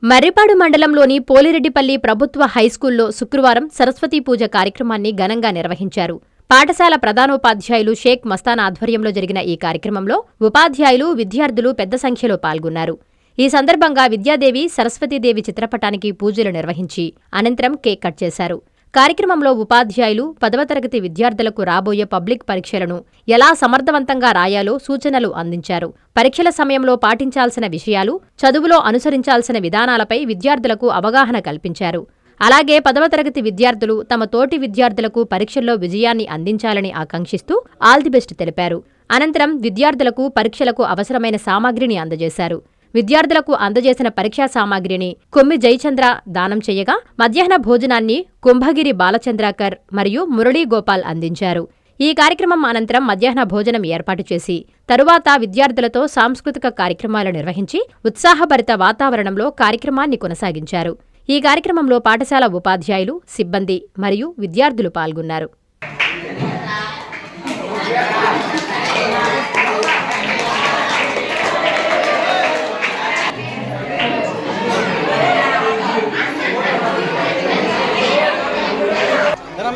మర్రిపాడు మండలంలోని పోలిరెడ్డిపల్లి ప్రభుత్వ హైస్కూల్లో శుక్రవారం సరస్వతీ పూజ కార్యక్రమాన్ని ఘనంగా నిర్వహించారు. పాఠశాల ప్రధానోపాధ్యాయులు షేక్ మస్తాన్ ఆధ్వర్యంలో జరిగిన ఈ కార్యక్రమంలో ఉపాధ్యాయులు, విద్యార్థులు పెద్ద సంఖ్యలో పాల్గొన్నారు. ఈ సందర్భంగా విద్యాదేవి, సరస్వతీదేవి చిత్రపటానికి పూజలు నిర్వహించి అనంతరం కేక్ కట్ చేశారు. కార్యక్రమంలో ఉపాధ్యాయులు 10వ తరగతి విద్యార్థులకు రాబోయే పబ్లిక్ పరీక్షలను ఎలా సమర్థవంతంగా రాయాలో సూచనలు అందించారు. పరీక్షల సమయంలో పాటించాల్సిన విషయాలు, చదువులో అనుసరించాల్సిన విధానాలపై విద్యార్థులకు అవగాహన కల్పించారు. అలాగే 10వ తరగతి విద్యార్థులు తమ తోటి విద్యార్థులకు పరీక్షల్లో విజయాన్ని అందించాలని ఆకాంక్షిస్తూ ఆల్ ది బెస్ట్ తెలిపారు. అనంతరం విద్యార్థులకు పరీక్షలకు అవసరమైన సామాగ్రిని అందజేశారు. విద్యార్థులకు అందజేసిన పరీక్షా సామాగ్రిని కొమ్మి జయచంద్ర దానం చేయగా, మధ్యాహ్న భోజనాన్ని కుంభగిరి బాలచంద్రాకర్ మరియు మురళీగోపాల్ అందించారు. ఈ కార్యక్రమం అనంతరం మధ్యాహ్న భోజనం ఏర్పాటు చేసి తరువాత విద్యార్థులతో సాంస్కృతిక కార్యక్రమాలు నిర్వహించి ఉత్సాహభరిత వాతావరణంలో కార్యక్రమాన్ని కొనసాగించారు. ఈ కార్యక్రమంలో పాఠశాల ఉపాధ్యాయులు, సిబ్బంది మరియు విద్యార్థులు పాల్గొన్నారు.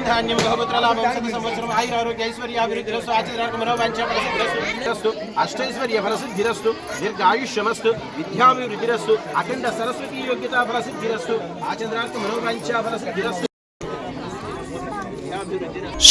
ధాన్యం బహుపుత్రలాభం శత సంవత్సరం ఆయురారోగ్య ఐశ్వర్యాభివృద్ధిరస్తు ఆచరణకు మనోవాంఛ ఫలసిద్ధిరస్తు అష్టైశ్వర్య ఫలసిద్ధిరస్తు దీర్ఘాయుష్యమస్తు విద్యాభివృద్ధిరస్తు అఖండ సరస్వతీ యోగ్యతా ఫలసిద్ధిరస్తు ఆచరణకు మనోవాంఛ ఫలసిద్ధిరస్తు.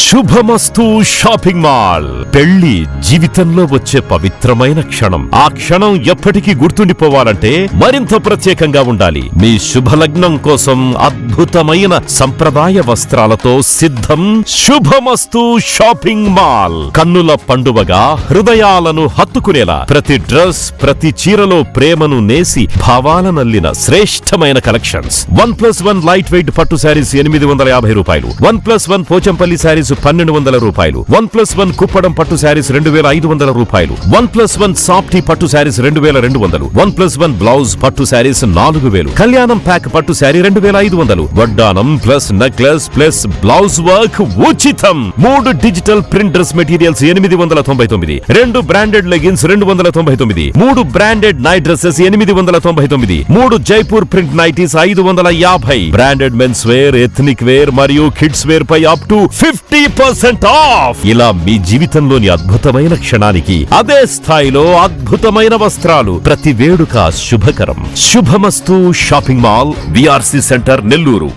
శుభమస్తు షాపింగ్ మాల్. పెళ్లి జీవితంలో వచ్చే పవిత్రమైన క్షణం. ఆ క్షణం ఎప్పటికీ గుర్తుండిపోవాలంటే మరింత ప్రత్యేకంగా ఉండాలి. మీ శుభలగ్నం కోసం అద్భుతమైన సంప్రదాయ వస్త్రాలతో సిద్ధం శుభమస్తు షాపింగ్ మాల్. కన్నుల పండువగా హృదయాలను హత్తుకునేలా ప్రతి డ్రెస్, ప్రతి చీరలో ప్రేమను నేసి భావాలనల్లిన శ్రేష్టమైన కలెక్షన్స్. 1+1 లైట్ వెయిట్ పట్టు శారీస్ 850 రూపాయలు, 1+1 పోచంపల్లి శారీస్ 1200 రూపాయలు, 1+1 కుప్పడం పట్టు శారీస్ 2500 రూపాయలు, 1+1 సాఫ్టీ పట్టు శారీస్ 2200, 1+1 బ్లౌజ్ పట్టు శారీస్ 4000, కళ్యాణం ప్యాక్ పట్టు శారీ 2500, వడ్డానం plus necklace plus blouse work ఉచితం. 3 digital print dress materials 899, 2 branded leggings 299, 3 branded night dresses 899, 3 Jaipur print nighties 550, branded men's wear, ethnic wear మరియు కిడ్స్ వేర్ పై అప్ టు 50% ఆఫ్. ఇలా మీ జీవితంలోని అద్భుతమైన క్షణానికి అదే స్థాయిలో అద్భుతమైన వస్త్రాలు. ప్రతి వేడుక శుభకరం. శుభమస్తు shopping mall, VRC centre, Nellore.